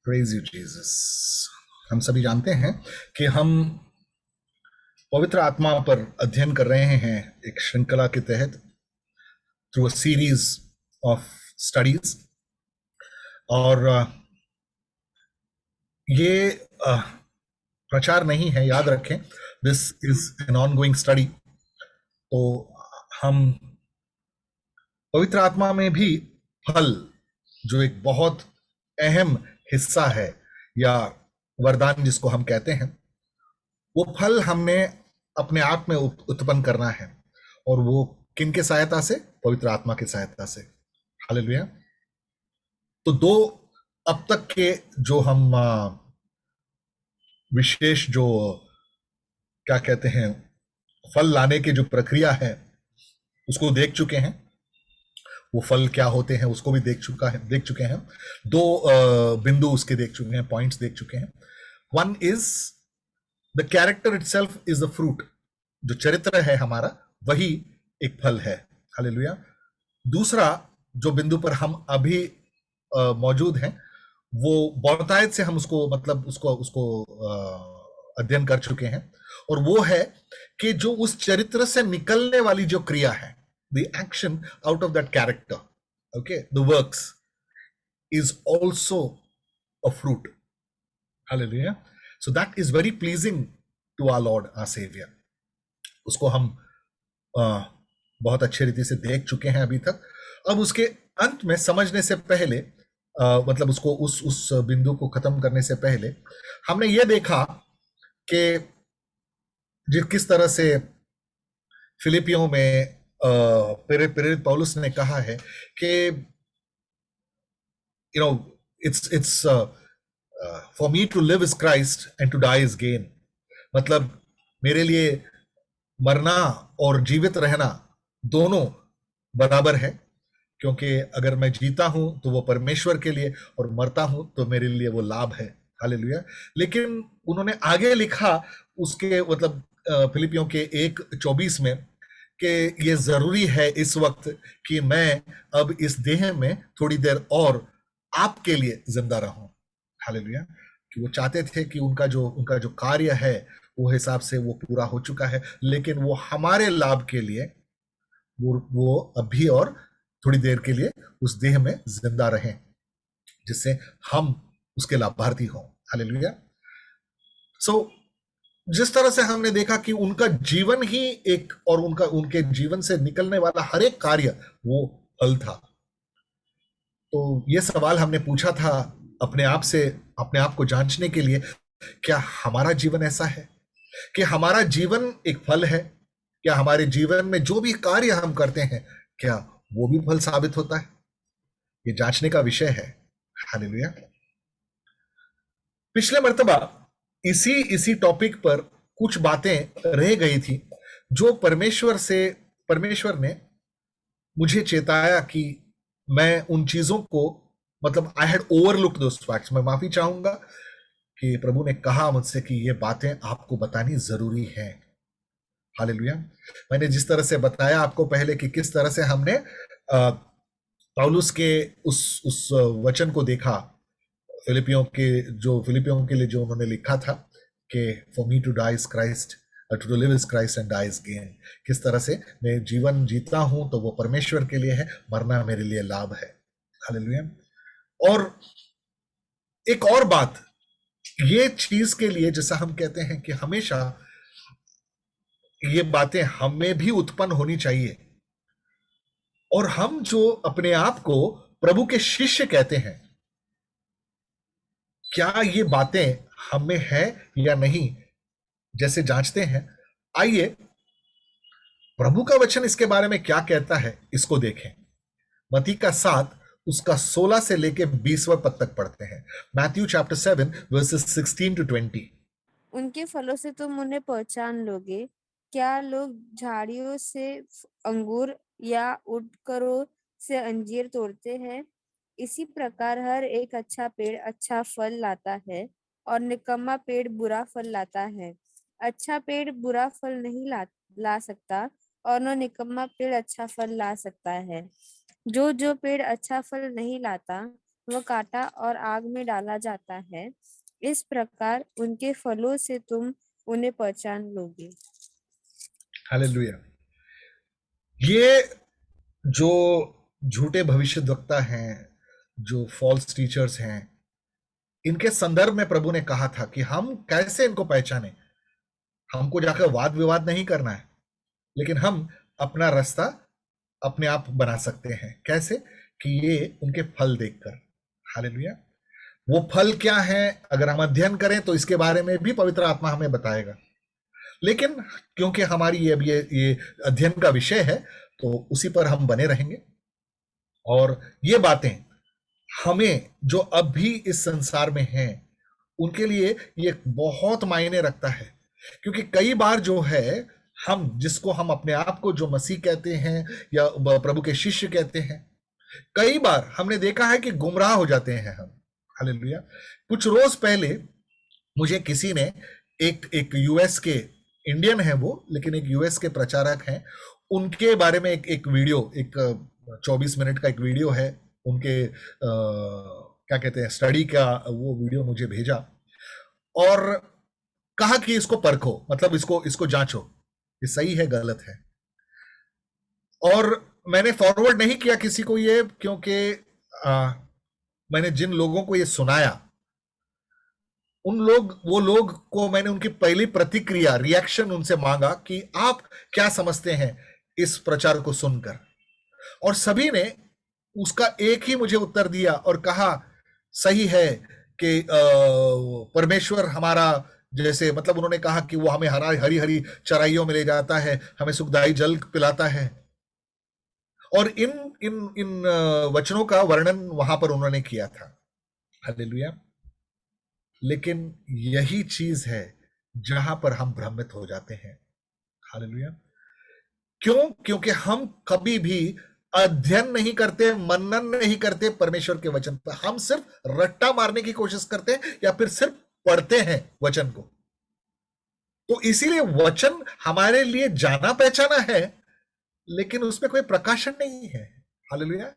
Praise you Jesus. हम सभी जानते हैं कि हम पवित्र आत्मा पर अध्ययन कर रहे हैं एक श्रृंखला के तहत through a series of studies. और ये प्रचार नहीं है, याद रखें, this is an on going study. तो हम पवित्र आत्मा में भी फल, जो एक बहुत अहम हिस्सा है या वरदान जिसको हम कहते हैं, वो फल हमने अपने आप में उत्पन्न करना है। और वो किन के सहायता से? पवित्र आत्मा की सहायता से। हालेलुया। तो दो अब तक के जो हम विशेष जो क्या कहते हैं फल लाने की जो प्रक्रिया है उसको देख चुके हैं। वो फल क्या होते हैं उसको भी देख चुके हैं। दो बिंदु उसके देख चुके हैं, पॉइंट्स देख चुके हैं। One is the character itself is the fruit. जो चरित्र है हमारा वही एक फल है। हालेलुया। दूसरा जो बिंदु पर हम अभी मौजूद हैं, वो बहुतायत से हम उसको मतलब उसको उसको अध्ययन कर चुके हैं। और वो है कि जो उस चरित्र से निकलने वाली जो क्रिया है, the action out of that character, okay, the works is also a fruit. Hallelujah. So that is very pleasing to our lord, our saviour. उसको हम बहुत अच्छी रीति से देख चुके हैं अभी तक। अब उसके अंत में समझने से पहले, मतलब उसको उस बिंदु को खत्म करने से पहले, हमने ये देखा कि किस तरह से फिलिपियों में प्रेरित पौलुस ने कहा है कि you know it's for me to live is Christ and to die is gain. मतलब मेरे लिए मरना और जीवित रहना दोनों बराबर है, क्योंकि अगर मैं जीता हूं तो वो परमेश्वर के लिए और मरता हूं तो मेरे लिए वो लाभ है। हालेलुया। लेकिन उन्होंने आगे लिखा उसके मतलब फिलिपियों के 1:24 में कि ये जरूरी है इस वक्त कि मैं अब इस देह में थोड़ी देर और आपके लिए जिंदा रहूं। हालेलुया। कि वो चाहते थे कि उनका जो कार्य है वो हिसाब से वो पूरा हो चुका है, लेकिन वो हमारे लाभ के लिए वो अभी और थोड़ी देर के लिए उस देह में जिंदा रहें, जिससे हम उसके लाभार्थी हों। हालेलुया। सो जिस तरह से हमने देखा कि उनका जीवन ही एक, और उनके जीवन से निकलने वाला हर एक कार्य वो फल था। तो ये सवाल हमने पूछा था अपने आप से, अपने आप को जांचने के लिए, क्या हमारा जीवन ऐसा है कि हमारा जीवन एक फल है? क्या हमारे जीवन में जो भी कार्य हम करते हैं, क्या वो भी फल साबित होता है? ये जांचने का विषय है। हालेलुया। पिछले मर्तबा इसी टॉपिक पर कुछ बातें रह गई थी जो परमेश्वर ने मुझे चेताया कि मैं उन चीजों को, मतलब I had overlooked those facts. मैं माफी चाहूंगा कि प्रभु ने कहा मुझसे कि ये बातें आपको बतानी जरूरी है। हालेलुया। मैंने जिस तरह से बताया आपको पहले कि किस तरह से हमने पौलुस के उस वचन को देखा, फिलिपियों के लिए जो उन्होंने लिखा था कि for me to die is Christ, to live is Christ and die is gain. किस तरह से मैं जीवन जीता हूं तो वो परमेश्वर के लिए है, मरना मेरे लिए लाभ है। हालेलुया। और एक और बात, ये चीज के लिए जैसा हम कहते हैं कि हमेशा ये बातें हमें भी उत्पन्न होनी चाहिए। और हम जो अपने आप को प्रभु के शिष्य कहते हैं, क्या ये बातें हमें है या नहीं, जैसे जांचते हैं। आइए प्रभु का वचन इसके बारे में क्या कहता है इसको देखें। मत्ती का 7 उसका 16 से लेके 20वां पद तक पढ़ते हैं। Matthew chapter 7 versus 16 to 20। उनके फलों से तुम उन्हें पहचान लोगे। क्या लोग झाड़ियों से अंगूर या उडकरों से अंजीर तोड़ते हैं? इसी प्रकार हर एक अच्छा पेड़ अच्छा फल लाता है और निकम्मा पेड़ बुरा फल लाता है। अच्छा पेड़ बुरा फल नहीं ला सकता और न निकम्मा पेड़ अच्छा फल ला सकता है। जो जो पेड़ अच्छा फल नहीं लाता वह काटा और आग में डाला जाता है। इस प्रकार उनके फलों से तुम उन्हें पहचान लोगे। हालेलुया। ये जो झूठे भविष्यद्वक्ता हैं, जो फॉल्स टीचर्स हैं, इनके संदर्भ में प्रभु ने कहा था कि हम कैसे इनको पहचाने। हमको जाकर वाद विवाद नहीं करना है, लेकिन हम अपना रास्ता अपने आप बना सकते हैं। कैसे? कि ये उनके फल देखकर। हालेलुया। वो फल क्या है, अगर हम अध्ययन करें तो इसके बारे में भी पवित्र आत्मा हमें बताएगा। लेकिन क्योंकि हमारी ये अध्ययन का विषय है, तो उसी पर हम बने रहेंगे। और ये बातें हमें जो अब भी इस संसार में हैं, उनके लिए ये बहुत मायने रखता है। क्योंकि कई बार जो है, हम जिसको हम अपने आप को जो मसीह कहते हैं या प्रभु के शिष्य कहते हैं, कई बार हमने देखा है कि गुमराह हो जाते हैं हम। हालेलुया। कुछ रोज पहले मुझे किसी ने एक एक यूएस के, इंडियन है वो, लेकिन एक यूएस के प्रचारक हैं, उनके बारे में एक वीडियो, एक 24 मिनट का एक वीडियो है उनके क्या कहते हैं, स्टडी का, वो वीडियो मुझे भेजा और कहा कि इसको परखो, मतलब इसको इसको जांचो, ये सही है गलत है। और मैंने फॉरवर्ड नहीं किया किसी को ये, क्योंकि मैंने जिन लोगों को ये सुनाया, वो लोग को मैंने उनकी पहली प्रतिक्रिया, रिएक्शन उनसे मांगा कि आप क्या समझते हैं इस प्रचार को सुनकर। और सभी ने उसका एक ही मुझे उत्तर दिया और कहा सही है कि परमेश्वर हमारा, जैसे मतलब उन्होंने कहा कि वो हमें हरी हरी चराइयों में ले जाता है, हमें सुखदायी जल पिलाता है। और इन इन इन वचनों का वर्णन वहां पर उन्होंने किया था। हालेलुया। लेकिन यही चीज है जहां पर हम भ्रमित हो जाते हैं। हालेलुया। क्यों? क्योंकि हम कभी भी अध्ययन नहीं करते, मनन नहीं करते परमेश्वर के वचन पर। हम सिर्फ रट्टा मारने की कोशिश करते हैं या फिर सिर्फ पढ़ते हैं वचन को। तो इसीलिए वचन हमारे लिए जाना पहचाना है, लेकिन उसमें कोई प्रकाशन नहीं है। हालेलुया।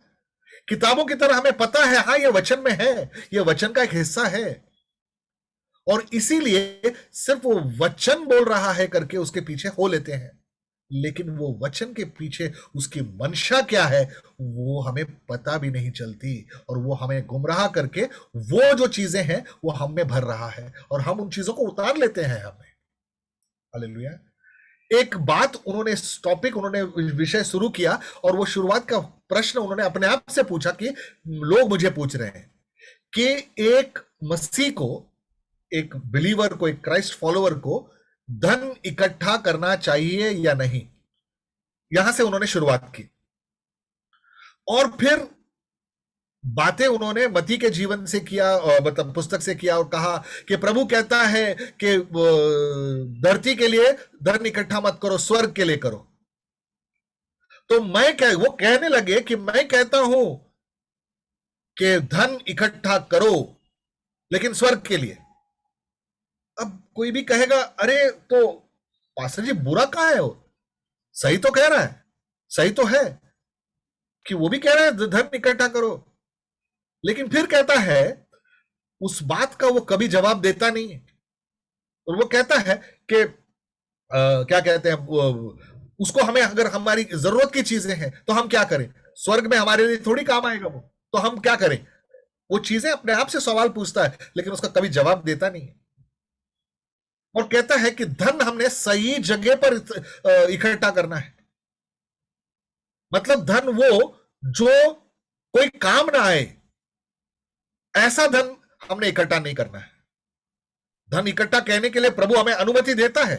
किताबों की तरह हमें पता है, हाँ ये वचन में है, ये वचन का एक हिस्सा है, और इसीलिए सिर्फ वो वचन बोल रहा है करके उसके पीछे हो लेते हैं। लेकिन वो वचन के पीछे उसकी मंशा क्या है वो हमें पता भी नहीं चलती, और वो हमें गुमराह करके वो जो चीजें हैं वो हम में भर रहा है और हम उन चीजों को उतार लेते हैं हमें। हालेलुया। एक बात उन्होंने, टॉपिक उन्होंने विषय शुरू किया, और वो शुरुआत का प्रश्न उन्होंने अपने आप से पूछा कि लोग मुझे पूछ रहे हैं कि एक मसीह को, एक बिलीवर को, एक क्राइस्ट फॉलोअर को धन इकट्ठा करना चाहिए या नहीं। यहां से उन्होंने शुरुआत की और फिर बातें उन्होंने मती के जीवन से किया, मतलब पुस्तक से किया, और कहा कि प्रभु कहता है कि धरती के लिए धन इकट्ठा मत करो, स्वर्ग के लिए करो। तो वो कहने लगे कि मैं कहता हूं कि धन इकट्ठा करो, लेकिन स्वर्ग के लिए। अब कोई भी कहेगा अरे तो पास्टर जी बुरा कहां है, वो सही तो कह रहा है, सही तो है कि वो भी कह रहा है धन इकट्ठा करो, लेकिन फिर कहता है उस बात का वो कभी जवाब देता नहीं है। और वो कहता है कि क्या कहते हैं, उसको हमें, अगर हमारी जरूरत की चीजें हैं तो हम क्या करें, स्वर्ग में हमारे लिए थोड़ी काम आएगा वो, तो हम क्या करें। वो चीजें अपने आप से सवाल पूछता है, लेकिन उसका कभी जवाब देता नहीं है। और कहता है कि धन हमने सही जगह पर इकट्ठा करना है। मतलब धन वो जो कोई काम ना आए, ऐसा धन हमने इकट्ठा नहीं करना है। धन इकट्ठा कहने के लिए प्रभु हमें अनुमति देता है।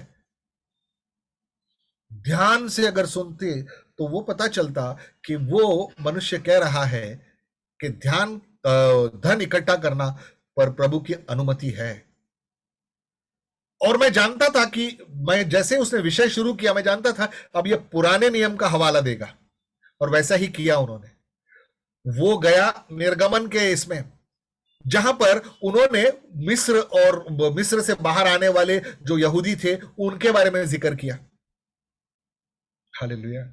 ध्यान से अगर सुनते तो वो पता चलता कि वो मनुष्य कह रहा है कि धन इकट्ठा करना पर प्रभु की अनुमति है। और मैं जानता था कि मैं जैसे उसने विषय शुरू किया, मैं जानता था अब ये पुराने नियम का हवाला देगा, और वैसा ही किया उन्होंने। वो गया निर्गमन के इसमें, जहां पर उन्होंने मिस्र और मिस्र से बाहर आने वाले जो यहूदी थे उनके बारे में जिक्र किया। हालेलुया।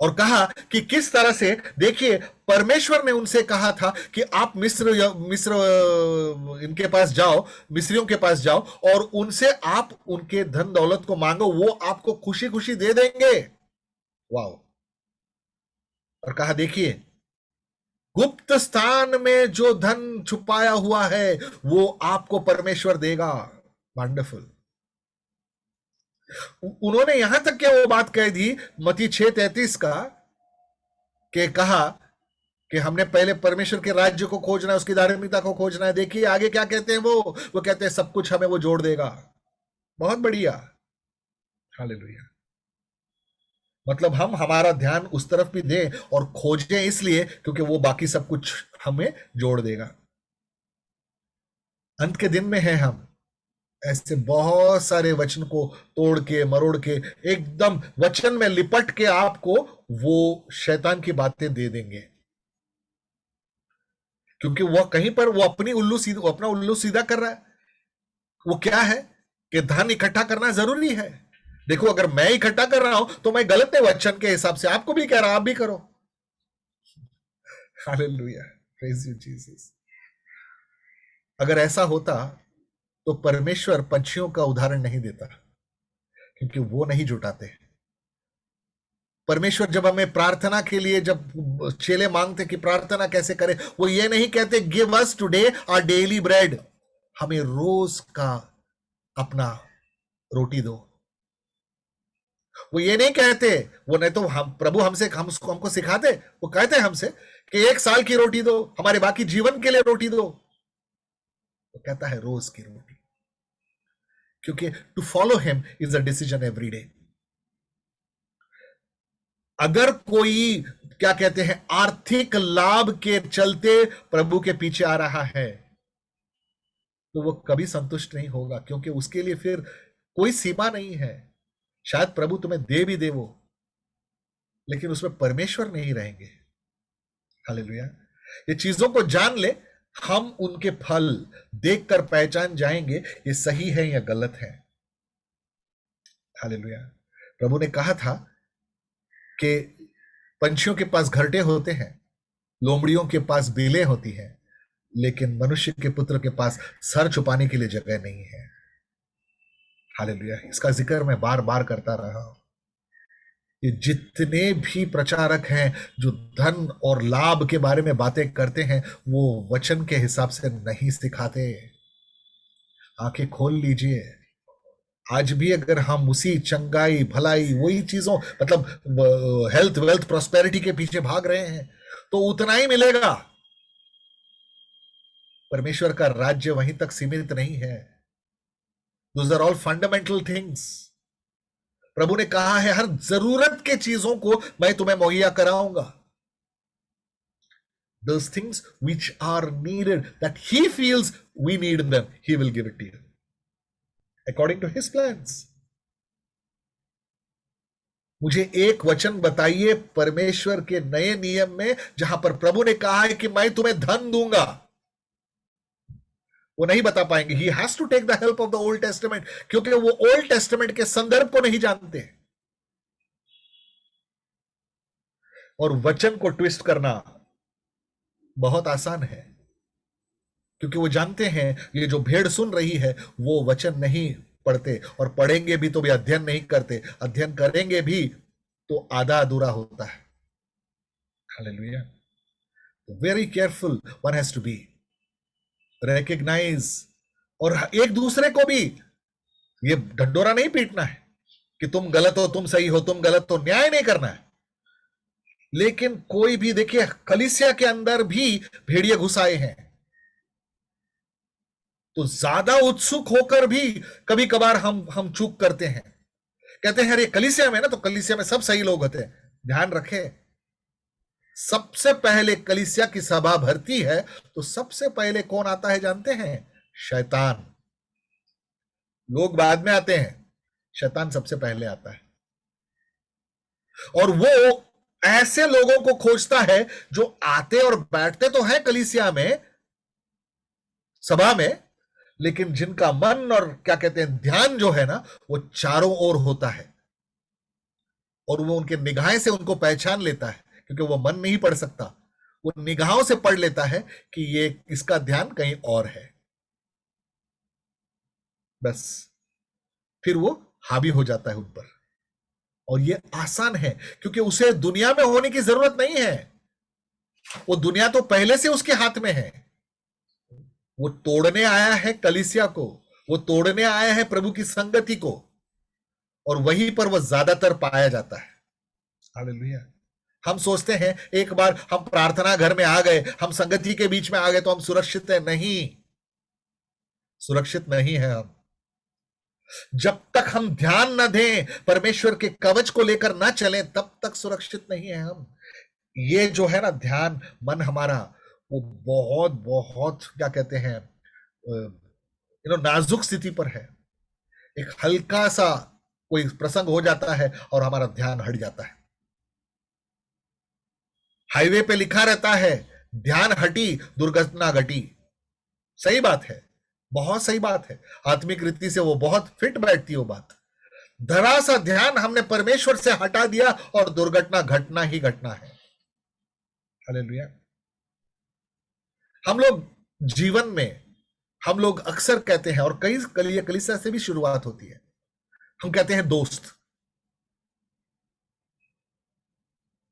और कहा कि किस तरह से, देखिए, परमेश्वर ने उनसे कहा था कि आप मिस्र इनके पास जाओ, मिस्रियों के पास जाओ और उनसे आप उनके धन दौलत को मांगो, वो आपको खुशी खुशी दे देंगे। वाह। और कहा, देखिए, गुप्त स्थान में जो धन छुपाया हुआ है वो आपको परमेश्वर देगा। वंडरफुल। उन्होंने यहां तक क्या वो बात कह दी मत्ती 6:33 का, कि कहा कि हमने पहले परमेश्वर के राज्य को खोजना है, उसकी धार्मिकता को खोजना है। देखिए आगे क्या कहते हैं, वो कहते हैं सब कुछ हमें वो जोड़ देगा। बहुत बढ़िया। हालेलुया। मतलब हम हमारा ध्यान उस तरफ भी दें और खोजें, इसलिए क्योंकि वो बाकी सब कुछ हमें जोड़ देगा। अंत के दिन में है हम, ऐसे बहुत सारे वचन को तोड़ के मरोड़ के एकदम वचन में लिपट के आपको वो शैतान की बातें दे देंगे, क्योंकि वो कहीं पर वो अपना उल्लू सीधा कर रहा है। वो क्या है कि धन इकट्ठा करना जरूरी है। देखो, अगर मैं इकट्ठा कर रहा हूं तो मैं गलत है वचन के हिसाब से, आपको भी कह रहा, आप भी करो। Hallelujah, praise you Jesus. अगर ऐसा होता तो परमेश्वर पंछियों का उदाहरण नहीं देता, क्योंकि वो नहीं जुटाते। परमेश्वर जब हमें प्रार्थना के लिए, जब चेले मांगते कि प्रार्थना कैसे करें, वो ये नहीं कहते give us today our daily bread, हमें रोज का अपना रोटी दो। वो ये नहीं कहते, वो नहीं तो हम प्रभु हमको सिखाते, वो कहते हैं हमसे कि 1 साल की रोटी दो, हमारे बाकी जीवन के लिए रोटी दो। वो कहता है रोज की रोटी, क्योंकि to follow him is a decision every day. अगर कोई, क्या कहते हैं, आर्थिक लाभ के चलते प्रभु के पीछे आ रहा है तो वो कभी संतुष्ट नहीं होगा, क्योंकि उसके लिए फिर कोई सीमा नहीं है। शायद प्रभु तुम्हें दे भी दे वो, लेकिन उसमें परमेश्वर नहीं रहेंगे। हालेलुया। ये चीजों को जान ले, हम उनके फल देखकर पहचान जाएंगे ये सही है या गलत है। हालेलुया। प्रभु ने कहा था कि पंछियों के पास घरटे होते हैं, लोमड़ियों के पास बेलें होती हैं, लेकिन मनुष्य के पुत्र के पास सर छुपाने के लिए जगह नहीं है। हालेलुया। इसका जिक्र मैं बार बार करता रहा हूं। ये जितने भी प्रचारक हैं जो धन और लाभ के बारे में बातें करते हैं, वो वचन के हिसाब से नहीं सिखाते। आंखें खोल लीजिए। आज भी अगर हम उसी चंगाई भलाई वही चीजों, मतलब हेल्थ वेल्थ प्रॉस्पेरिटी के पीछे भाग रहे हैं तो उतना ही मिलेगा। परमेश्वर का राज्य वहीं तक सीमित नहीं है। Those are all fundamental things. प्रभु ने कहा है हर जरूरत के चीजों को मैं तुम्हें मुहैया कराऊंगा। Those things which are needed, that he feels we need them, he will give it to you according to his plans. मुझे एक वचन बताइए परमेश्वर के नए नियम में जहां पर प्रभु ने कहा है कि मैं तुम्हें धन दूंगा। वो नहीं बता पाएंगे। He has to take the help of the old testament, क्योंकि वो ओल्ड टेस्टामेंट के संदर्भ को नहीं जानते। और वचन को ट्विस्ट करना बहुत आसान है, क्योंकि वो जानते हैं ये जो भेड़ सुन रही है वो वचन नहीं पढ़ते, और पढ़ेंगे भी तो भी अध्ययन नहीं करते, अध्ययन करेंगे भी तो आधा अधूरा होता है। Hallelujah. Very careful one has to be, recognise, और एक दूसरे को भी ये ढंडोरा नहीं पीटना है कि तुम गलत हो तुम सही हो, तुम गलत हो, न्याय नहीं करना है। लेकिन कोई भी, देखिए कलीसिया के अंदर भी भेड़िए घुस आए हैं, तो ज्यादा उत्सुक होकर भी कभी कभार हम चूक करते हैं। कहते हैं अरे कलीसिया में ना, तो कलीसिया में सब सही लोग होते हैं। ध्यान रखें, सबसे पहले कलीसिया की सभा भरती है तो सबसे पहले कौन आता है जानते हैं? शैतान। लोग बाद में आते हैं, शैतान सबसे पहले आता है। और वो ऐसे लोगों को खोजता है जो आते और बैठते तो हैं कलीसिया में, सभा में, लेकिन जिनका मन और क्या कहते हैं ध्यान जो है ना वो चारों ओर होता है। और वो उनके निगाहें से उनको पहचान लेता है, क्योंकि वो मन नहीं पढ़ सकता, वो निगाहों से पढ़ लेता है कि ये इसका ध्यान कहीं और है। बस फिर वो हावी हो जाता है उन पर। और ये आसान है, क्योंकि उसे दुनिया में होने की जरूरत नहीं है। वो दुनिया तो पहले से उसके हाथ में है। वो तोड़ने आया है कलीसिया को, वो तोड़ने आया है प्रभु की संगति को, और वहीं पर वो ज्यादातर पाया जाता है। हालेलुया। हम सोचते हैं एक बार हम प्रार्थना घर में आ गए, हम संगति के बीच में आ गए तो हम सुरक्षित है। नहीं, सुरक्षित नहीं है हम। जब तक हम ध्यान न दें, परमेश्वर के कवच को लेकर ना चलें, तब तक सुरक्षित नहीं है हम। ये जो है ना ध्यान, मन हमारा वो बहुत बहुत क्या कहते हैं, नाजुक स्थिति पर है। एक हल्का सा कोई प्रसंग हो जाता है और हमारा ध्यान हट जाता है। हाईवे पे लिखा रहता है, ध्यान हटी दुर्घटना घटी। सही बात है, बहुत सही बात है। आत्मिक रीति से वो बहुत फिट बैठती है वो बात। धरा सा ध्यान हमने परमेश्वर से हटा दिया और दुर्घटना घटना ही घटना है। हालेलुया। हम लोग जीवन में, हम लोग अक्सर कहते हैं, और कई कलीसिया से भी शुरुआत होती है, हम कहते हैं दोस्त।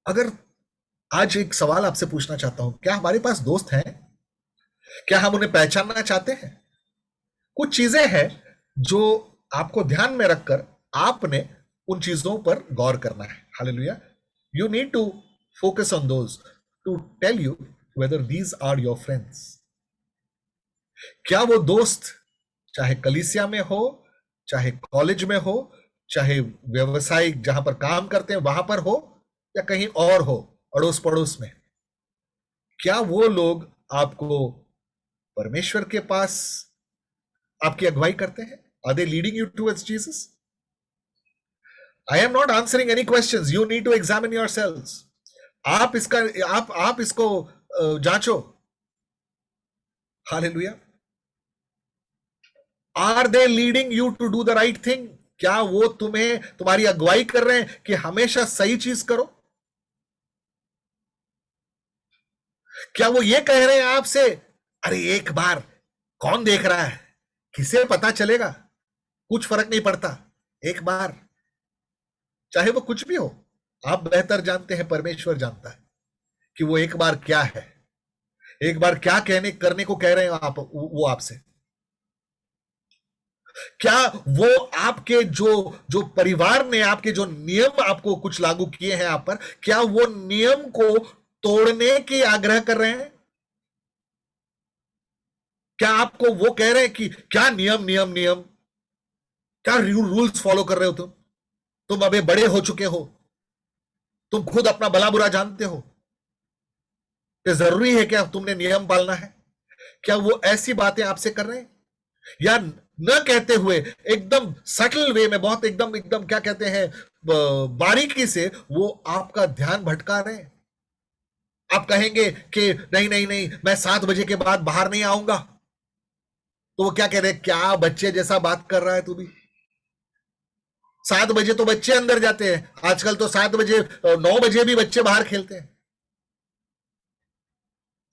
अगर आज एक सवाल आपसे पूछना चाहता हूं, क्या हमारे पास दोस्त हैं? क्या हम उन्हें पहचानना चाहते हैं? कुछ चीजें हैं जो आपको ध्यान में रखकर आपने उन चीजों पर गौर करना है। Hallelujah. You need to focus on those to tell you whether these are your friends. क्या वो दोस्त चाहे कलीसिया में हो, चाहे कॉलेज में हो, चाहे व्यवसायिक जहां पर काम करते हैं वहां पर हो, या कहीं और हो, अड़ोस पड़ोस में, क्या वो लोग आपको परमेश्वर के पास आपकी अगुवाई करते हैं? Are they leading you towards Jesus? I am not answering any questions, you need to examine yourselves. आप इसको जांचो। Hallelujah. Are they leading you to do the right thing? क्या वो तुम्हारी अगुवाई कर रहे हैं कि हमेशा सही चीज करो? क्या वो ये कह रहे हैं आपसे, अरे एक बार, कौन देख रहा है, किसे पता चलेगा, कुछ फर्क नहीं पड़ता, एक बार, चाहे वो कुछ भी हो, आप बेहतर जानते हैं, परमेश्वर जानता है कि वो एक बार क्या है, एक बार क्या करने को कह रहे हैं वो आपसे। क्या वो आपके जो जो परिवार ने आपके जो नियम आपको कुछ लागू किए हैं आप पर, क्या वो नियम को तोड़ने की आग्रह कर रहे हैं? क्या आपको वो कह रहे हैं कि क्या नियम नियम नियम, क्या रूल्स फॉलो कर रहे हो तुम अबे बड़े हो चुके हो, तुम खुद अपना भला बुरा जानते हो, तो जरूरी है क्या तुमने नियम पालना है? क्या वो ऐसी बातें आपसे कर रहे हैं? या न कहते हुए एकदम सटल वे में, बहुत एकदम एकदम क्या कहते हैं, बारीकी से वो आपका ध्यान भटका रहे हैं? आप कहेंगे कि नहीं नहीं नहीं, मैं 7 बजे के बाद बाहर नहीं आऊंगा, तो वो क्या कह रहे हैं, क्या बच्चे जैसा बात कर रहा है तू भी? 7 बजे तो बच्चे अंदर जाते हैं, आजकल तो 7 बजे 9 बजे भी बच्चे बाहर खेलते हैं।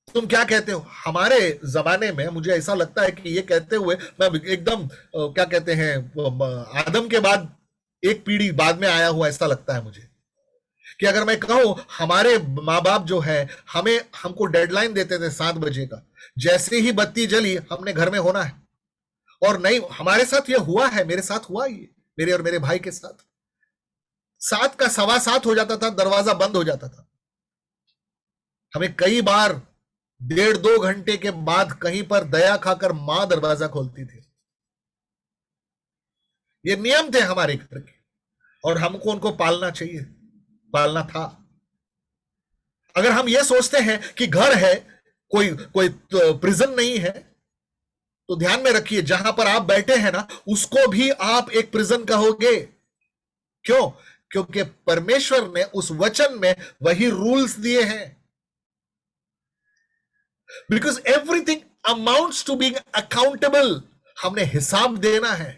तुम क्या कहते हो? हमारे जमाने में मुझे ऐसा लगता है कि ये कहते हुए मैं एकदम क्या कहते हैं, आदम के बाद एक पीढ़ी बाद में आया हुआ ऐसा लगता है मुझे, कि अगर मैं कहूं, हमारे माँ बाप जो है हमको डेडलाइन देते थे 7 बजे का, जैसे ही बत्ती जली हमने घर में होना है। और नहीं, हमारे साथ ये हुआ है, मेरे साथ हुआ ये, मेरे और मेरे भाई के साथ 7 का 7:15 हो जाता था, दरवाजा बंद हो जाता था। हमें कई बार 1.5-2 घंटे के बाद कहीं पर दया खाकर मां दरवाजा खोलती थी। ये नियम थे हमारे घर के, और हमको उनको पालना चाहिए, पालना था। अगर हम ये सोचते हैं कि घर है, कोई कोई प्रिजन नहीं है, तो ध्यान में रखिए, जहां पर आप बैठे हैं ना, उसको भी आप एक प्रिजन कहोगे। क्यों? क्योंकि परमेश्वर ने उस वचन में वही रूल्स दिए हैं। Because everything amounts to being accountable. हमने हिसाब देना है,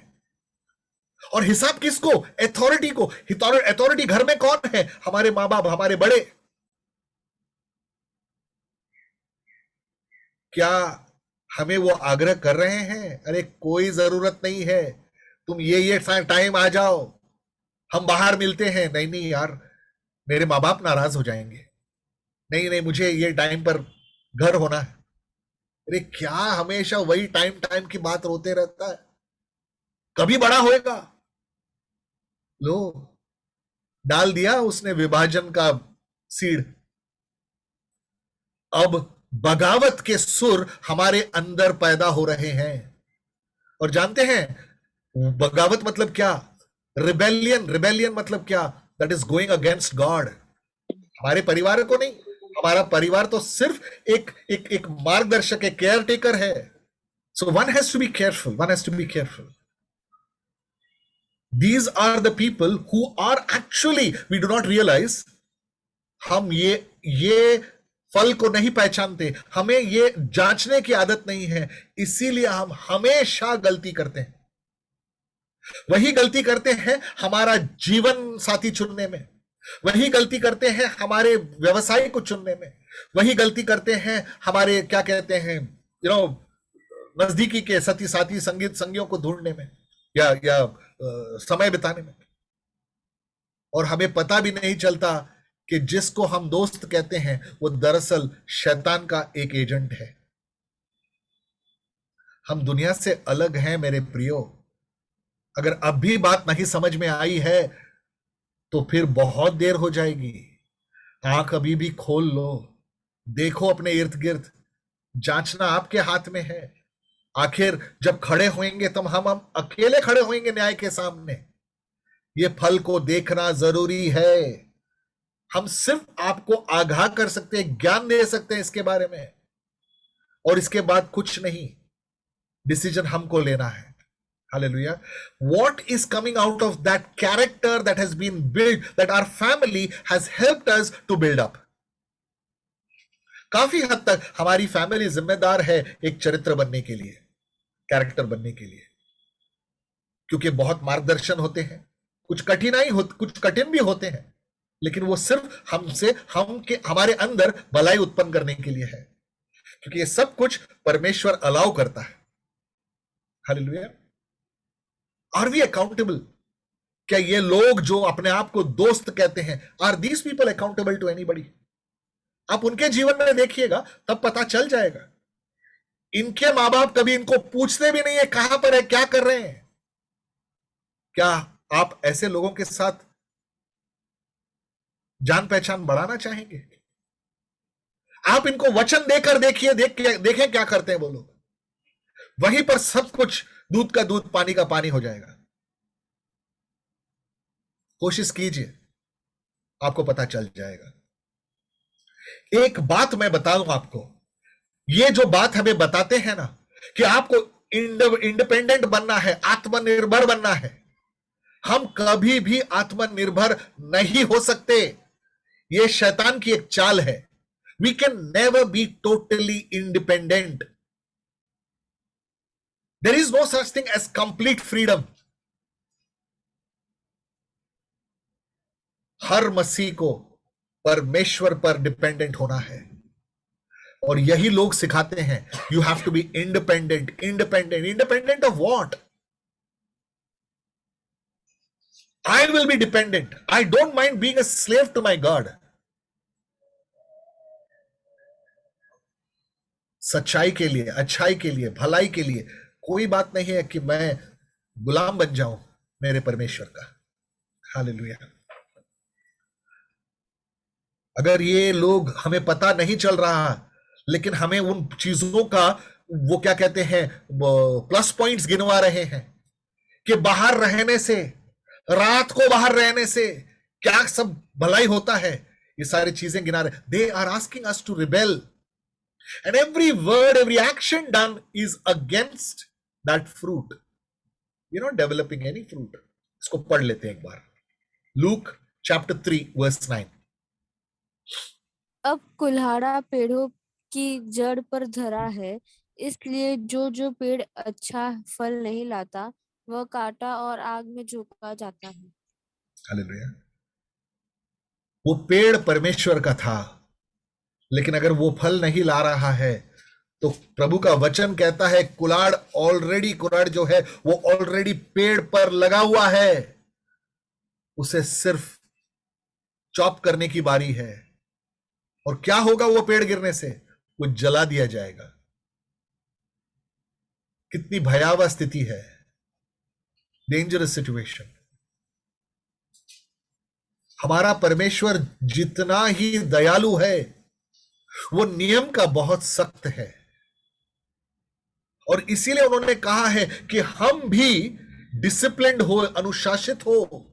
और हिसाब किसको? अथॉरिटी को। अथॉरिटी घर में कौन है? हमारे माँ बाप, हमारे बड़े। क्या हमें वो आग्रह कर रहे हैं, अरे कोई जरूरत नहीं है, तुम ये टाइम आ जाओ, हम बाहर मिलते हैं? नहीं नहीं यार, मेरे माँ बाप नाराज हो जाएंगे। नहीं नहीं, मुझे ये टाइम पर घर होना है। अरे क्या हमेशा वही टाइम टाइम की बात रोते रहता है? कभी बड़ा होएगा। लो, डाल दिया उसने विभाजन का सीड। अब बगावत के सुर हमारे अंदर पैदा हो रहे हैं। और जानते हैं बगावत मतलब क्या? रिबेलियन। रिबेलियन मतलब क्या? That is going against God. हमारे परिवार को नहीं, हमारा परिवार तो सिर्फ एक मार्गदर्शक, एक केयर टेकर है। So one has to be careful, one has to be careful. These are the people who are actually, we do not realize, हम ये फल को नहीं पहचानते, हमें ये जांचने की आदत नहीं है, इसीलिए हम हमेशा गलती करते हैं। वही गलती करते हैं हमारा जीवन साथी चुनने में, वही गलती करते हैं हमारे व्यवसाय को चुनने में, वही गलती करते हैं हमारे क्या कहते हैं नजदीकी के सती साथी संगीत संगियों को ढूंढने में, या समय बिताने में। और हमें पता भी नहीं चलता कि जिसको हम दोस्त कहते हैं वो दरअसल शैतान का एक एजेंट है। हम दुनिया से अलग हैं मेरे प्रियो। अगर अब भी बात नहीं समझ में आई है तो फिर बहुत देर हो जाएगी। आंख अभी भी खोल लो, देखो अपने इर्द गिर्द, जांचना आपके हाथ में है। आखिर जब खड़े होंगे तब हम अकेले खड़े होंगे न्याय के सामने। ये फल को देखना जरूरी है। हम सिर्फ आपको आगाह कर सकते हैं, ज्ञान दे सकते हैं इसके बारे में, और इसके बाद कुछ नहीं। डिसीजन हमको लेना है। Hallelujah. What is coming out of that character that has been built, that our family has helped us to build up? काफी हद तक हमारी फैमिली जिम्मेदार है एक चरित्र बनने के लिए, कैरेक्टर बनने के लिए, क्योंकि बहुत मार्गदर्शन होते हैं, कुछ कठिन भी होते हैं, लेकिन वो सिर्फ हमारे अंदर भलाई उत्पन्न करने के लिए है, क्योंकि ये सब कुछ परमेश्वर अलाउ करता है। हालेलुया। Are we accountable? क्या ये लोग जो अपने आप को दोस्त कहते हैं, are these people accountable to anybody? आप उनके जीवन में देखिएगा तब पता चल जाएगा। इनके मां बाप कभी इनको पूछते भी नहीं है कहां पर है, क्या कर रहे हैं। क्या आप ऐसे लोगों के साथ जान पहचान बढ़ाना चाहेंगे? आप इनको वचन देकर देखिए, देखें क्या करते हैं वो लोग। वहीं पर सब कुछ दूध का दूध, पानी का पानी हो जाएगा। कोशिश कीजिए, आपको पता चल जाएगा। एक बात मैं बताऊं आपको, ये जो बात हमें बताते हैं ना कि आपको इंडिपेंडेंट बनना है, आत्मनिर्भर बनना है, हम कभी भी आत्मनिर्भर नहीं हो सकते। ये शैतान की एक चाल है। We can never be totally independent. There is no such thing as complete freedom. हर मसीह को परमेश्वर पर डिपेंडेंट होना है, और यही लोग सिखाते हैं you have to be independent. Independent of what? I will be dependent. I don't mind being a slave to my God. सच्चाई के लिए, अच्छाई के लिए, भलाई के लिए कोई बात नहीं है कि मैं गुलाम बन जाऊं मेरे परमेश्वर का। हालेलुया। अगर ये लोग, हमें पता नहीं चल रहा लेकिन हमें उन चीजों का वो क्या कहते हैं प्लस पॉइंट्स गिनवा रहे हैं कि बाहर रहने से, रात को बाहर रहने से क्या सब भलाई होता है, ये सारी चीजें गिना रहे। They are asking us to rebel, and every word, every action done is against that fruit. You not developing any fruit. इसको पढ़ लेते हैं एक बार, लूक चैप्टर 3 वर्स 9। अब कुल्हाड़ा पेड़ों की जड़ पर धरा है, इसलिए जो जो पेड़ अच्छा फल नहीं लाता वह काटा और आग में झोंका जाता है। हालेलुया। वो पेड़ परमेश्वर का था, लेकिन अगर वो फल नहीं ला रहा है तो प्रभु का वचन कहता है कुलाड़ जो है वो ऑलरेडी पेड़ पर लगा हुआ है, उसे सिर्फ चॉप करने की बारी है। और क्या होगा वो पेड़ गिरने से? वो जला दिया जाएगा। कितनी भयावह स्थिति है, डेंजरस सिचुएशन। हमारा परमेश्वर जितना ही दयालु है, वो नियम का बहुत सख्त है। और इसीलिए उन्होंने कहा है कि हम भी डिसिप्लिन्ड हो, अनुशासित हो।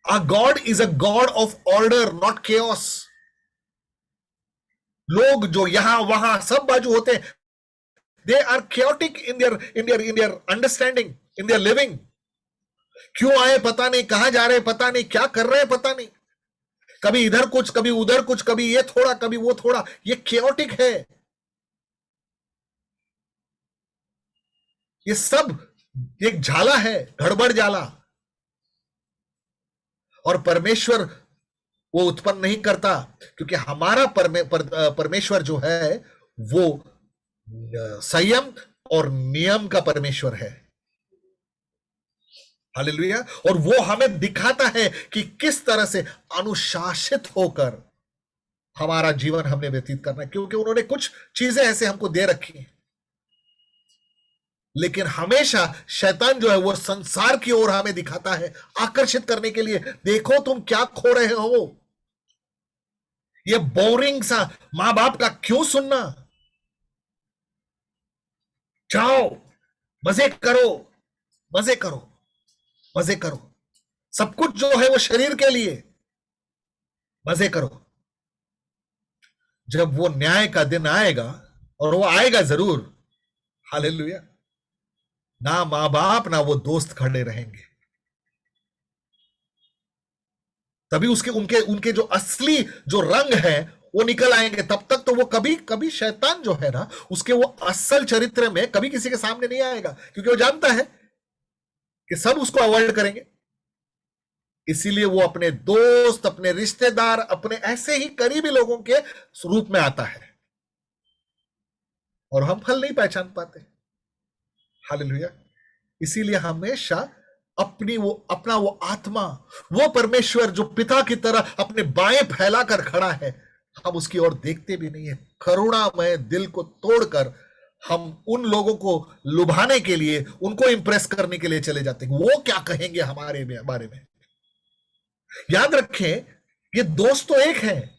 Our God is a God of order, not chaos. लोग जो यहां वहां सब बाजू होते हैं, they are chaotic in their understanding, in their living. क्यों आए पता नहीं, कहां जा रहे पता नहीं, क्या कर रहे हैं पता नहीं, कभी इधर कुछ, कभी उधर कुछ, कभी ये थोड़ा, कभी वो थोड़ा। ये chaotic है। ये सब एक झाला है, गड़बड़ जाला। और परमेश्वर वो उत्पन्न नहीं करता, क्योंकि हमारा परमेश्वर जो है वो संयम और नियम का परमेश्वर है। हालेलुया। और वो हमें दिखाता है कि किस तरह से अनुशासित होकर हमारा जीवन हमने व्यतीत करना है, क्योंकि उन्होंने कुछ चीजें ऐसे हमको दे रखी हैं। लेकिन हमेशा शैतान जो है वो संसार की ओर हमें दिखाता है, आकर्षित करने के लिए। देखो तुम क्या खो रहे हो, ये बोरिंग सा मां बाप का क्यों सुनना, जाओ मजे करो, मजे करो, मजे करो। सब कुछ जो है वो शरीर के लिए, मजे करो। जब वो न्याय का दिन आएगा, और वो आएगा जरूर, हालेलुया, ना मां बाप ना वो दोस्त खड़े रहेंगे। तभी उसके उनके उनके जो असली जो रंग है वो निकल आएंगे। तब तक तो वो कभी कभी शैतान जो है ना, उसके वो असल चरित्र में कभी किसी के सामने नहीं आएगा, क्योंकि वो जानता है कि सब उसको अवॉइड करेंगे। इसीलिए वो अपने दोस्त, अपने रिश्तेदार, अपने ऐसे ही करीबी लोगों के रूप में आता है, और हम फल नहीं पहचान पाते। हालेलुया। इसीलिए हमेशा अपना वो आत्मा, वो परमेश्वर जो पिता की तरह अपने बाएं फैलाकर खड़ा है, हम उसकी ओर देखते भी नहीं है। करुणामय दिल को तोड़कर हम उन लोगों को लुभाने के लिए, उनको इंप्रेस करने के लिए चले जाते हैं। वो क्या कहेंगे हमारे बारे में। याद रखें, ये दोस्त तो एक है,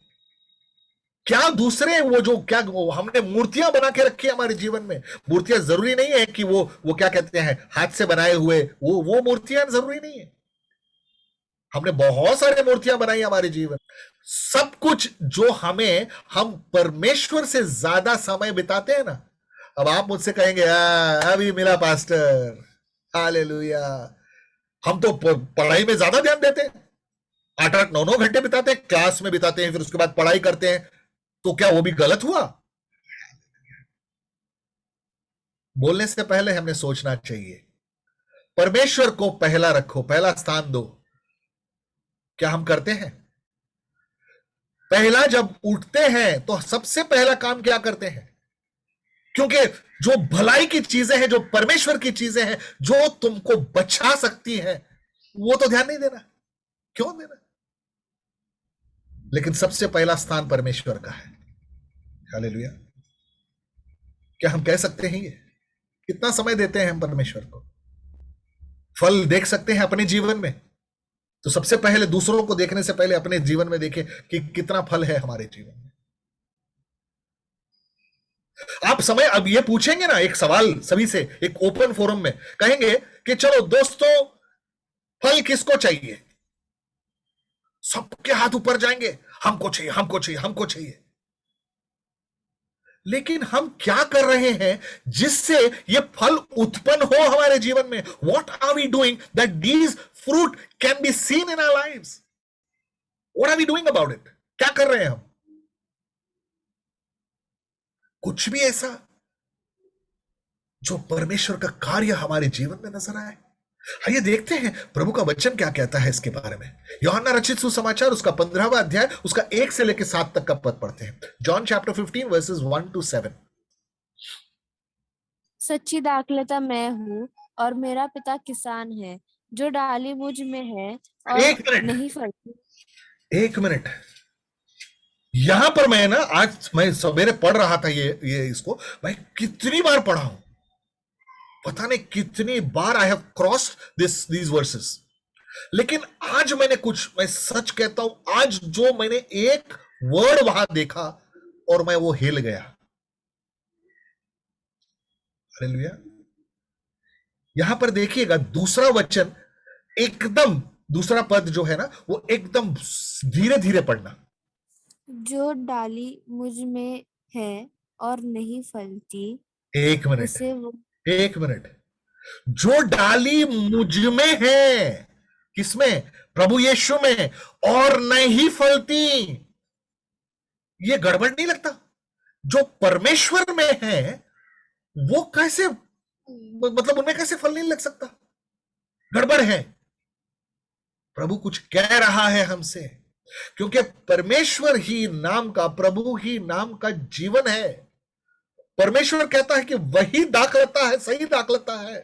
क्या दूसरे वो जो क्या वो हमने मूर्तियां बना के रखी है हमारे जीवन में। मूर्तियां जरूरी नहीं है कि वो क्या कहते हैं, हाथ से बनाए हुए वो मूर्तियां जरूरी नहीं है। हमने बहुत सारे मूर्तियां बनाई हमारे जीवन। सब कुछ जो हम परमेश्वर से ज्यादा समय बिताते हैं ना। अब आप मुझसे कहेंगे, अभी मिला पास्टर, हालेलुया, हम तो पढ़ाई में ज्यादा ध्यान देते हैं, 8-8 9-9 घंटे बिताते हैं, क्लास में बिताते हैं, फिर उसके बाद पढ़ाई करते हैं। तो क्या वो भी गलत हुआ? बोलने से पहले हमने सोचना चाहिए। परमेश्वर को पहला रखो, पहला स्थान दो। क्या हम करते हैं? पहला जब उठते हैं तो सबसे पहला काम क्या करते हैं? क्योंकि जो भलाई की चीजें हैं, जो परमेश्वर की चीजें हैं, जो तुमको बचा सकती हैं, वो तो ध्यान नहीं देना। क्यों देना? लेकिन सबसे पहला स्थान परमेश्वर का है। हालेलुया। क्या हम कह सकते हैं ये? कितना समय देते हैं हम परमेश्वर को? फल देख सकते हैं अपने जीवन में, तो सबसे पहले दूसरों को देखने से पहले अपने जीवन में देखें कि कितना फल है हमारे जीवन में। आप समय अब ये पूछेंगे ना, एक सवाल सभी से, एक ओपन फोरम में कहेंगे कि चलो दोस्तों, फल किसको चाहिए? सबके हाथ ऊपर जाएंगे, हमको चाहिए, हमको चाहिए, हमको चाहिए। लेकिन हम क्या कर रहे हैं जिससे ये फल उत्पन्न हो हमारे जीवन में? What are we doing that these fruit can be seen in our lives? What are we doing about it? क्या कर रहे हैं हम? कुछ भी ऐसा जो परमेश्वर का कार्य हमारे जीवन में नजर आए। आइए देखते हैं प्रभु का वचन क्या कहता है इसके बारे में। यूहन्ना रचित सुसमाचार उसका 15वां अध्याय उसका 1 से लेकर 7 तक का पद पढ़ते हैं। John chapter 15 versus 1 to 7। सच्ची दाखलता मैं हूँ और मेरा पिता किसान है। जो डाली मुझ में है और एक मिनट, नहीं फलती। एक मिनट। यहां पर मैं ना, आज मैं सवेरे पढ़ रहा था ये इसको, भाई कितनी बार पढ़ा हूं, पता नहीं कितनी बार I have cross these verses. लेकिन आज मैंने कुछ, मैं सच कहता हूं, आज जो मैंने एक वर्ड वहां देखा और मैं वो हिल गया। हालेलुया। यहां पर देखिएगा दूसरा वचन, एकदम दूसरा पद जो है ना, वो एकदम धीरे धीरे पढ़ना। जो डाली मुझ में है और नहीं फलती, एक मिनट, उसे वो एक मिनट। जो डाली मुझ में है, किसमें? प्रभु यीशु में, और नहीं फलती, ये गड़बड़ नहीं लगता? जो परमेश्वर में है वो कैसे, मतलब उनमें कैसे फल नहीं लग सकता? गड़बड़ है। प्रभु कुछ कह रहा है हमसे, क्योंकि परमेश्वर ही नाम का, प्रभु ही नाम का जीवन है। परमेश्वर कहता है कि वही दाखलता है, सही दाखलता है,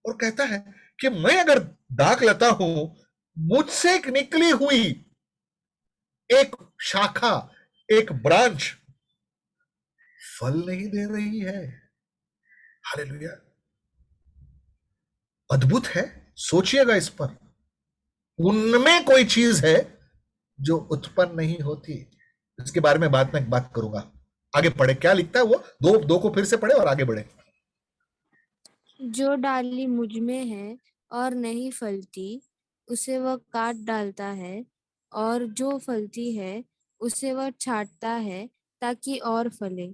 और कहता है कि मैं अगर दाखलता हूं, मुझसे एक निकली हुई एक शाखा, एक ब्रांच फल नहीं दे रही है। हालेलुया। अद्भुत है, सोचिएगा इस पर। उनमें कोई चीज है जो उत्पन्न नहीं होती। इसके बारे में बाद में बात करूंगा। आगे पढ़े, क्या लिखता है वो, दो दो को फिर से पढ़े और आगे बढ़े। जो डाली मुझ में है और नहीं फलती, उसे वह काट डालता है, और जो फलती है उसे वह छांटता है ताकि और फले।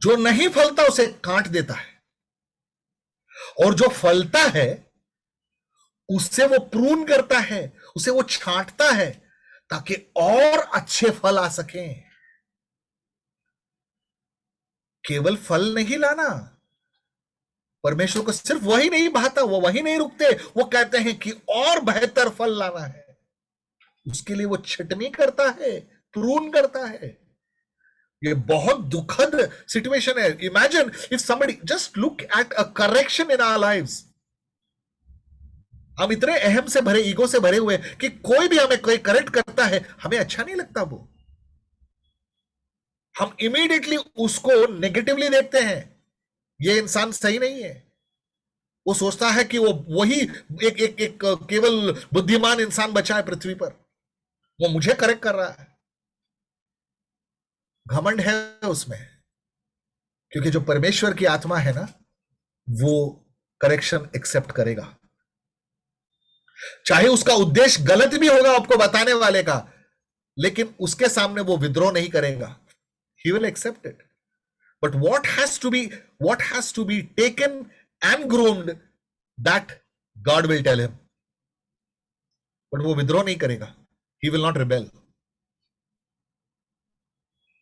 जो नहीं फलता उसे काट देता है, और जो फलता है उससे वो प्रून करता है, उसे वो छांटता है ताकि और अच्छे फल आ सकें। केवल फल नहीं लाना, परमेश्वर को सिर्फ वही नहीं भाता, वो वही नहीं रुकते, वो कहते हैं कि और बेहतर फल लाना है। उसके लिए वो छटनी करता है, प्रून करता है। ये बहुत दुखद सिचुएशन है। Imagine if somebody, just look at a correction in our lives. हम इतने अहम से भरे, ईगो से भरे हुए कि कोई भी हमें कोई करेक्ट करता है, हमें अच्छा नहीं लगता। वो हम इमीडिएटली उसको नेगेटिवली देखते हैं, ये इंसान सही नहीं है। वो सोचता है कि वो वही एक एक एक केवल बुद्धिमान इंसान बचा है पृथ्वी पर, वो मुझे करेक्ट कर रहा है। घमंड है उसमें, क्योंकि जो परमेश्वर की आत्मा है ना, वो करेक्शन एक्सेप्ट करेगा, चाहे उसका उद्देश्य गलत भी होगा आपको बताने वाले का, लेकिन उसके सामने वो विद्रोह नहीं करेगा। He will accept it. But what has to be taken and groomed, that God will tell him. But वो विद्रोह नहीं करेगा। He will not rebel,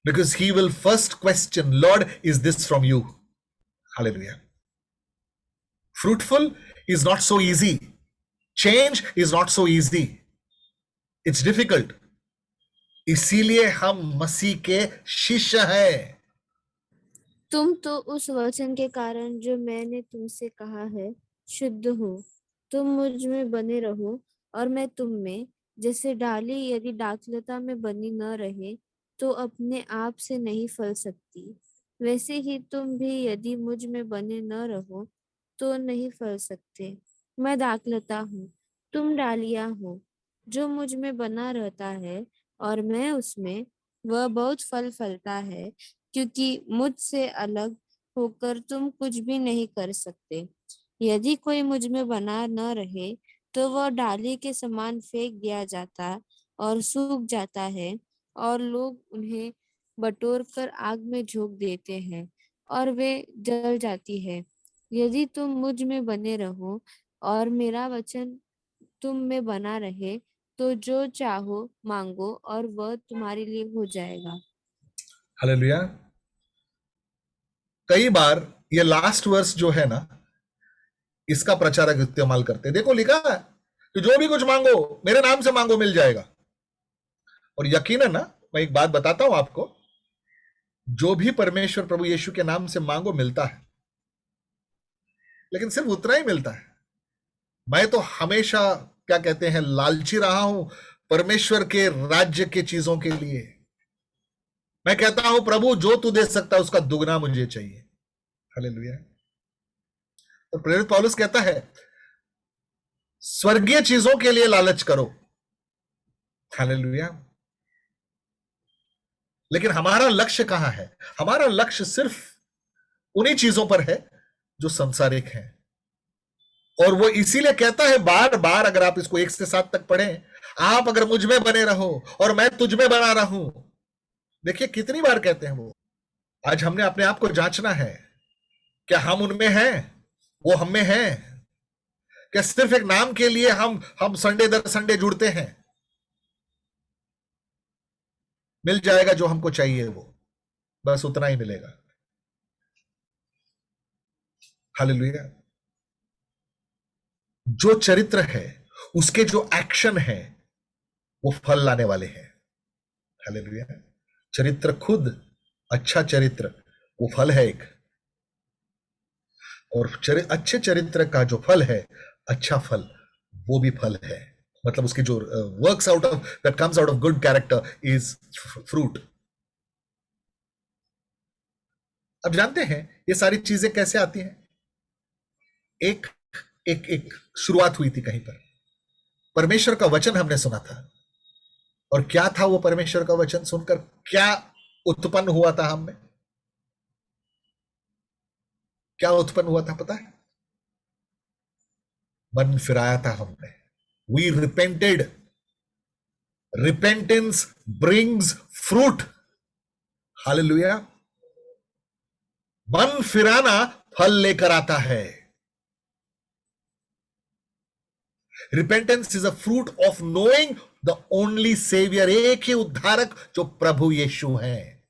because he will first question, Lord, is this from you? Hallelujah. Fruitful is not so easy. Change is not so easy. It's difficult. इसीलिए हम मसीह के शिष्य हैं। तुम तो उस वचन के कारण जो मैंने तुमसे कहा है शुद्ध हो। तुम मुझ में बने रहो और मैं तुम में। जैसे डाली यदि दाखलता में बनी न रहे तो अपने आप से नहीं फल सकती, वैसे ही तुम भी यदि मुझ में बने न रहो तो नहीं फल सकते। मैं दाखलता हूँ, तुम डालियां हो। जो मुझ में बना रहता है और मैं उसमें, वह बहुत फल फलता है, क्योंकि मुझसे अलग होकर तुम कुछ भी नहीं कर सकते। यदि कोई मुझ में बना न रहे तो वह डाली के समान फेंक दिया जाता और सूख जाता है, और लोग उन्हें बटोर कर आग में झोंक देते हैं और वे जल जाती है। यदि तुम मुझ में बने रहो और मेरा वचन तुम में बना रहे, तो जो चाहो मांगो और वह तुम्हारे लिए हो जाएगा। हालेलुया। कई बार ये लास्ट वर्स जो है ना, इसका प्रचारक इस्तेमाल करते हैं। देखो लिखा है कि जो भी कुछ मांगो मेरे नाम से मांगो मिल जाएगा। और यकीनन ना, मैं एक बात बताता हूं आपको, जो भी परमेश्वर प्रभु यीशु के नाम से मांगो मिलता है, लेकिन सिर्फ उतना ही मिलता है। मैं तो हमेशा क्या कहते हैं, लालची रहा हूं परमेश्वर के राज्य के चीजों के लिए। मैं कहता हूं प्रभु जो तू दे सकता है उसका दुगना मुझे चाहिए। हालेलुया। तो प्रेरित पौलुस कहता है स्वर्गीय चीजों के लिए लालच करो। हालेलुया। लेकिन हमारा लक्ष्य कहां है? हमारा लक्ष्य सिर्फ उन्हीं चीजों पर है जो संसारिक है। और वो इसीलिए कहता है बार बार, अगर आप इसको 1 से 7 तक पढ़ें, आप अगर मुझ में बने रहो और मैं तुझ में बना रहूं। देखिए कितनी बार कहते हैं वो। आज हमने अपने आप को जांचना है, क्या हम उनमें हैं, वो हम में हैं? क्या सिर्फ एक नाम के लिए हम संडे दर संडे जुड़ते हैं? मिल जाएगा जो हमको चाहिए, वो बस उतना ही मिलेगा। हालेलुया। जो चरित्र है उसके जो एक्शन है वो फल लाने वाले हैं। हालेलुया। चरित्र खुद, अच्छा चरित्र वो फल है एक। और अच्छे चरित्र का जो फल है, अच्छा फल, वो भी फल है। मतलब उसकी जो works out of that comes out of good character is fruit. अब जानते हैं ये सारी चीजें कैसे आती हैं? एक एक एक शुरुआत हुई थी कहीं पर, परमेश्वर का वचन हमने सुना था। और क्या था वो परमेश्वर का वचन सुनकर क्या उत्पन्न हुआ था हम में? क्या उत्पन्न हुआ था पता है? मन फिराया था हमने। We repented. Repentance brings fruit. Hallelujah. मन फिराना फल लेकर आता है। Repentance is a fruit of knowing the only saviour, एक ही उद्धारक जो प्रभु यीशु हैं।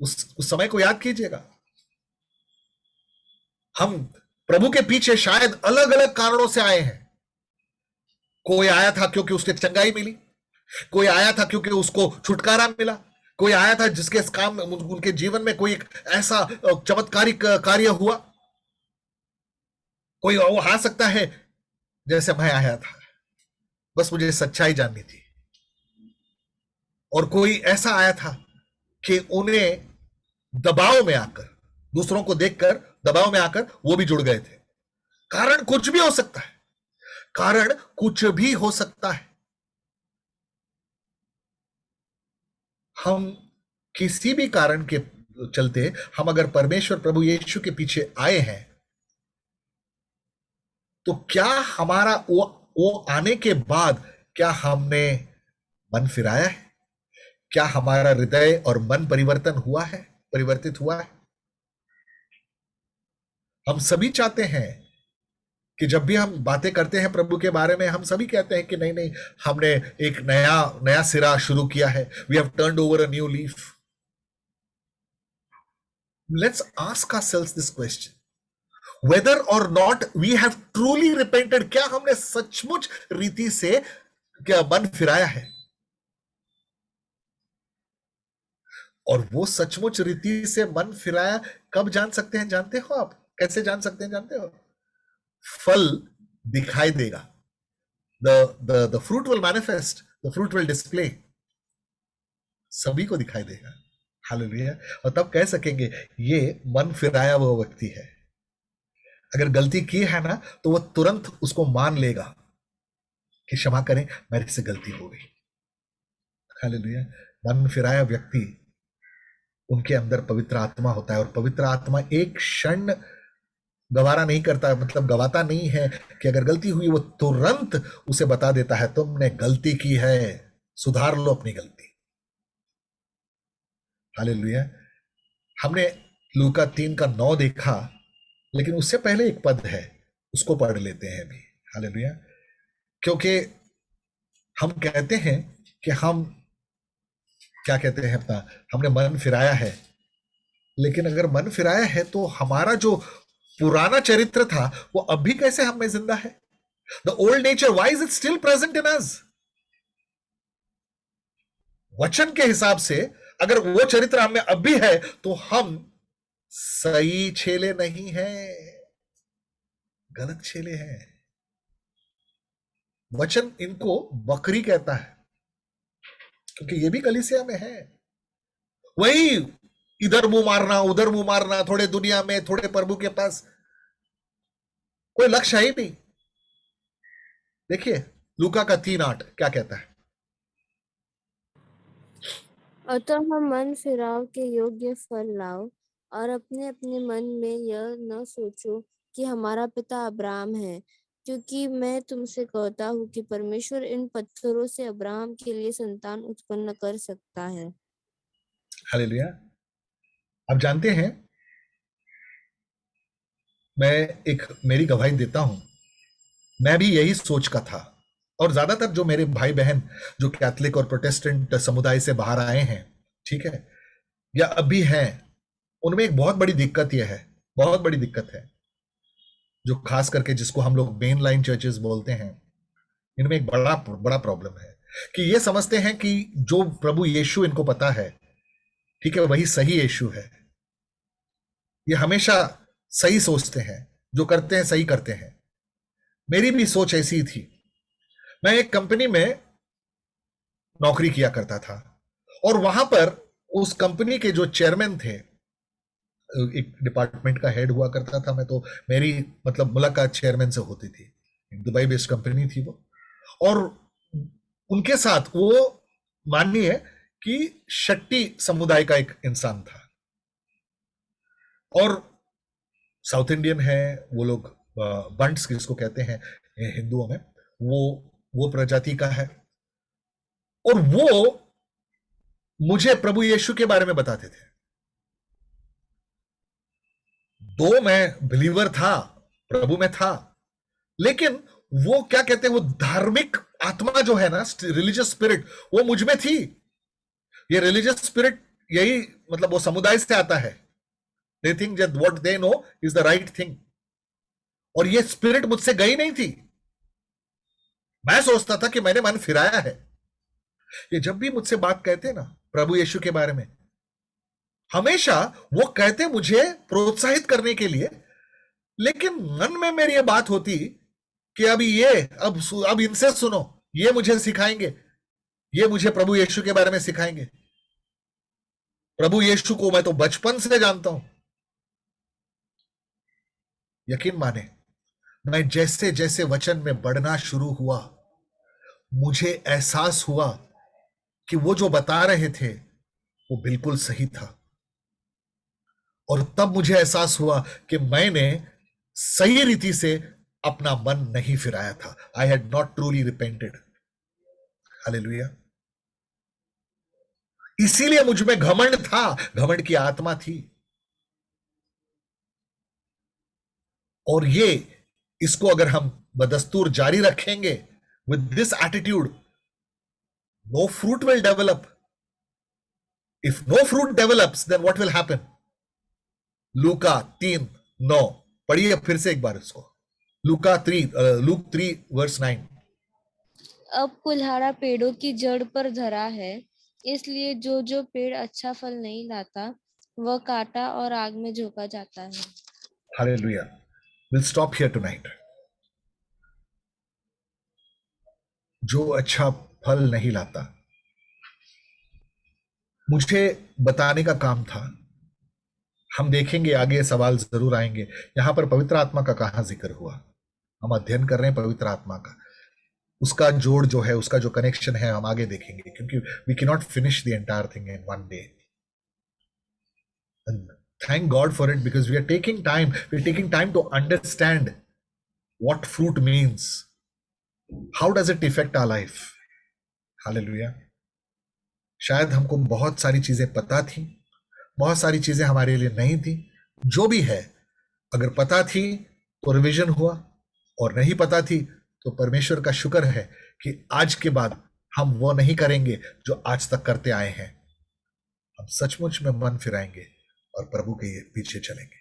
उस समय को याद कीजिएगा। हम प्रभु के पीछे शायद अलग अलग कारणों से आए हैं। कोई आया था क्योंकि उसके चंगाई मिली, कोई आया था क्योंकि उसको छुटकारा मिला, कोई आया था जिसके इस काम उनके जीवन में कोई एक ऐसा चमत्कारिक कार्य हुआ। कोई वो आ सकता है जैसे मैं आया था, बस मुझे सच्चाई जाननी थी। और कोई ऐसा आया था कि उन्हें दबाव में आकर, दूसरों को देखकर दबाव में आकर वो भी जुड़ गए थे। कारण कुछ भी हो सकता है। कारण कुछ भी हो सकता है। हम किसी भी कारण के चलते हम अगर परमेश्वर प्रभु यीशु के पीछे आए हैं, तो क्या हमारा वो आने के बाद क्या हमने मन फिराया है? क्या हमारा हृदय और मन परिवर्तित हुआ है? हम सभी चाहते हैं कि जब भी हम बातें करते हैं प्रभु के बारे में, हम सभी कहते हैं कि नहीं नहीं, हमने एक नया नया सिरा शुरू किया है। We have turned over a new leaf. Let's ask ourselves this question, whether or not we have truly repented। क्या हमने सचमुच रीति से क्या मन फिराया है? और वो सचमुच रीति से मन फिराया कब जान सकते हैं? जानते हो आप कैसे जान सकते हैं? जानते हो? फल दिखाई देगा। The fruit will manifest, the fruit will display. सभी को दिखाई देगा। हालेलुया। और तब कह सकेंगे ये मन फिराया वो व्यक्ति है। अगर गलती की है ना, तो वो तुरंत उसको मान लेगा कि क्षमा करें, मेरे से गलती हो गई। हालेलुया। मन फिराया व्यक्ति, उनके अंदर पवित्र आत्मा होता है। और पवित्र आत्मा एक क्षण गवारा नहीं करता, मतलब गवाता नहीं है कि अगर गलती हुई वो तुरंत उसे बता देता है तुमने गलती की है, सुधार लो अपनी गलती। हालेलुया। हमने लूका 3:9 देखा, लेकिन उससे पहले एक पद है, उसको पढ़ लेते हैं अभी। हालेलुया। क्योंकि हम कहते हैं कि हम क्या कहते हैं अपना, हमने मन फिराया है, लेकिन अगर मन फिराया है तो हमारा जो पुराना चरित्र था वो अभी कैसे हम में जिंदा है? The old nature, why is it still present in us? वचन के हिसाब से अगर वो चरित्र हमें अब भी है तो हम सही छेले नहीं हैं, गलत छेले हैं। वचन इनको बकरी कहता है क्योंकि ये भी कलीसिया में है। वही इधर मुंह मारना, उधर मुंह मारना, थोड़े दुनिया में, थोड़े प्रभु के पास, कोई लक्ष्य है ही नहीं। देखिए लूका का 3:8 क्या कहता है? अतः मन फिराव के योग्य फल लाओ और अपने अपने मन में यह न सोचो कि हमारा पिता अब्राहम है, क्योंकि मैं तुमसे कहता हूँ कि परमेश्वर इन पत्थरों से अब्राहम के लिए संतान उत्पन्न कर सकता है। हालेलुया। आप जानते हैं, मैं एक मेरी गवाही देता हूं, मैं भी यही सोच का था। और ज्यादातर जो मेरे भाई बहन जो कैथलिक और प्रोटेस्टेंट समुदाय से बाहर आए हैं, ठीक है, या अभी हैं, उनमें एक बहुत बड़ी दिक्कत यह है, बहुत बड़ी दिक्कत है, जो खास करके जिसको हम लोग मेन लाइन चर्चेस बोलते हैं, इनमें एक बड़ा बड़ा प्रॉब्लम है कि ये समझते हैं कि जो प्रभु यीशु इनको पता है, ठीक है, वही सही यीशु है। ये हमेशा सही सोचते हैं, जो करते हैं सही करते हैं। मेरी भी सोच ऐसी ही थी। मैं एक कंपनी में नौकरी किया करता था और वहां पर उस कंपनी के जो चेयरमैन थे, एक डिपार्टमेंट का हेड हुआ करता था मैं, तो मेरी मतलब मुलाकात चेयरमैन से होती थी। दुबई बेस्ड कंपनी थी वो, और उनके साथ वो, मानिए कि शट्टी समुदाय का एक इंसान था और साउथ इंडियन है वो लोग, बंट्स किसको कहते हैं हिंदुओं में, वो प्रजाति का है। और वो मुझे प्रभु यीशु के बारे में बताते थे। दो मैं बिलीवर था, प्रभु में था, लेकिन वो क्या कहते हैं, वो धार्मिक आत्मा जो है ना, रिलीजियस स्पिरिट, वो मुझ में थी। ये रिलीजियस स्पिरिट यही मतलब वो समुदाय से आता है। They think that what they know is the right thing, और ये स्पिरिट मुझसे गई नहीं थी। मैं सोचता था कि मैंने मन फिराया है। ये जब भी मुझसे बात कहते ना प्रभु यीशु के बारे में, हमेशा वो कहते मुझे प्रोत्साहित करने के लिए, लेकिन मन में मेरी ये बात होती कि अभी ये अब इनसे सुनो, ये मुझे सिखाएंगे, ये मुझे प्रभु यीशु के बारे में सिखाएंगे। प्रभु यीशु को मैं तो बचपन से जानता हूं। यकीन माने, मैं जैसे जैसे वचन में बढ़ना शुरू हुआ, मुझे एहसास हुआ कि वो जो बता रहे थे वो बिल्कुल सही था। और तब मुझे एहसास हुआ कि मैंने सही रीति से अपना मन नहीं फिराया था। I had not truly repented. Hallelujah. इसीलिए मुझ में घमंड था, घमंड की आत्मा थी। और ये इसको अगर हम बदस्तूर जारी रखेंगे with this attitude, no fruit will develop. If no fruit develops then what will happen? लूका 3:9 पढ़िए फिर से एक बार इसको। लूक 3:9। अब कुल्हाड़ा पेड़ों की जड़ पर धरा है, इसलिए जो जो पेड़ अच्छा फल नहीं लाता वह काटा और आग में झोंका जाता है। Hallelujah. Will stop here tonight. जो अच्छा फल नहीं लाता, मुझे बताने का काम था। हम देखेंगे आगे, सवाल जरूर आएंगे। यहां पर पवित्र आत्मा का कहां जिक्र हुआ? हम अध्ययन कर रहे हैं पवित्र आत्मा का, उसका जोड़ जो है, उसका जो कनेक्शन है, हम आगे देखेंगे, क्योंकि we can not finish the entire thing in one day. Thank God for it, because we are taking time. We're taking time to understand what fruit means. How does it affect our life? Hallelujah. शायद हमको बहुत सारी चीजें पता थी, बहुत सारी चीजें हमारे लिए नहीं थी। जो भी है, अगर पता थी तो रिवीजन हुआ, और नहीं पता थी तो परमेश्वर का शुक्र है कि आज के बाद हम वो नहीं करेंगे जो आज तक करते आए हैं। हम सचमुच में मन फिराएंगे और प्रभु के पीछे चलेंगे।